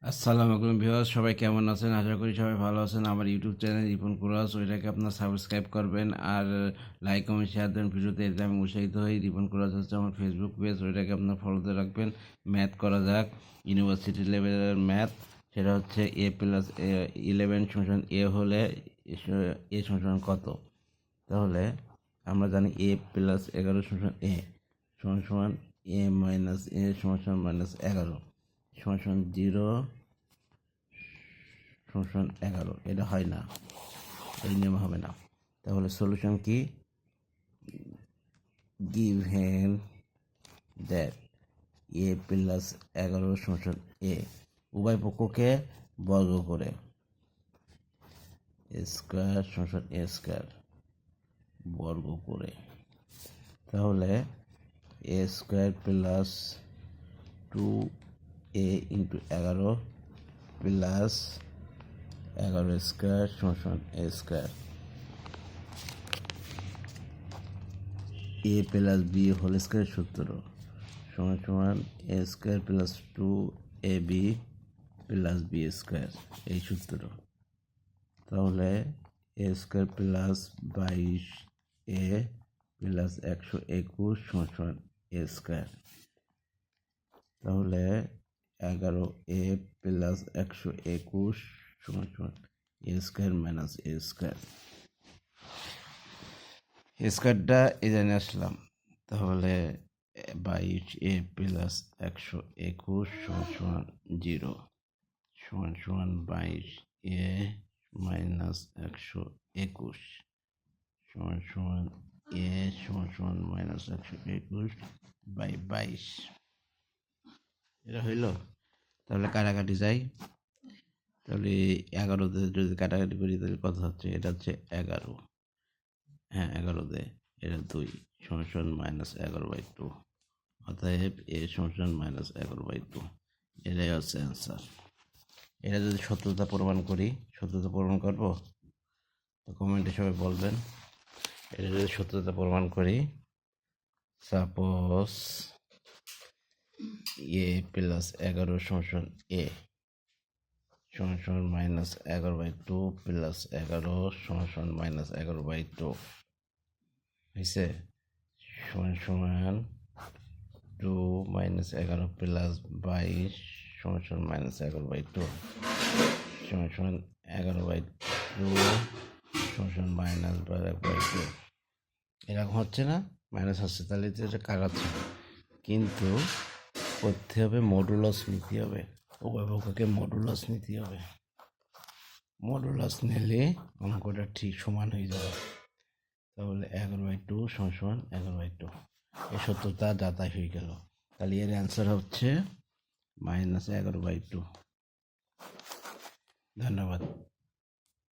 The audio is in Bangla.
আসসালামু আলাইকুম ভিউয়ার্স, সবাই কেমন আছেন? আশা করি সবাই ভালো আছেন। আমার ইউটিউব চ্যানেল রিপন কুরাস, ওইটাকে আপনার সাবস্ক্রাইব করবেন আর লাইক কমেন্ট শেয়ার দেন ভিডিওতে, এতে আমি উৎসাহিত হই। রিপন কুরাস হচ্ছে আমার ফেসবুক পেজ, ওইটাকে আপনার ফলোতে রাখবেন। ম্যাথ করা যাক, ইউনিভার্সিটি লেভেলের ম্যাথ। সেটা হচ্ছে A+11 এ হলে এ সমান কত? তাহলে আমরা জানি A+11 এ সমান এ মাইনাস এ সমান -11 সমান 0 সমান 11। এটা হয় না, এই নিয়ম হবে না। তাহলে সলিউশন কি? গিভেন দ্যাট A+11 সমান এ, উভয় পক্ষকে বর্গ করে স্কোয়ার সমান এ স্কোয়ার বর্গ করে, তাহলে a square plus 2a into 11 plus 11 square সমান a square. A plus b whole square সূত্র সমান a square plus 2ab plus b square, এই সূত্র। তাহলে a square plus 22a plus 121 সমান এ স্কোয়ার। তাহলে 11a প্লাস 121 সমান a square minus A square. স্কোয়ারটা এই জানে আসলাম। তাহলে 22a প্লাস 121 সমান 0 সমান 22a মাইনাস 121 সমান এ সমান মাইনাস 121/22। এটা হইল। তাহলে কাটাকাটি যাই, তাহলে 11তে যদি কাটাকাটি করি তাহলে কত হচ্ছে? এটা হচ্ছে 11, হ্যাঁ 11 এটা 2 সমান -11/2। অতএব এ সমান -11/2। এটাই হচ্ছে অ্যান্সার। এটা যদি সত্যতা প্রমাণ করি, সত্যতা প্রমাণ করবো তো কমেন্টে সবাই বলবেন। এটা যদি সত্যতা প্রমাণ করি, সাপোজ A+11 সমান এ সমান -11/2 প্লাস 11 সমান -11/2 হয়েছে, সমান 2 -11 প্লাস 22 সমান -11/2 সমান 11/2 সমান -12/2। এরকম হচ্ছে না? মাইনাস হচ্ছে, তাহলে এটা কাটাচ্ছে। কিন্তু করতে হবে মডুলাস নিতে হবে, উভয় পক্ষকে মডুলাস নিতে হবে। মডুলাস নিলে অঙ্কটা ঠিক সমান হয়ে যাবে। তাহলে 11/2 সমান 11/2, এই সত্যতা যাচাই হয়ে গেল। তাহলে এর অ্যান্সার হচ্ছে -11/2। ধন্যবাদ।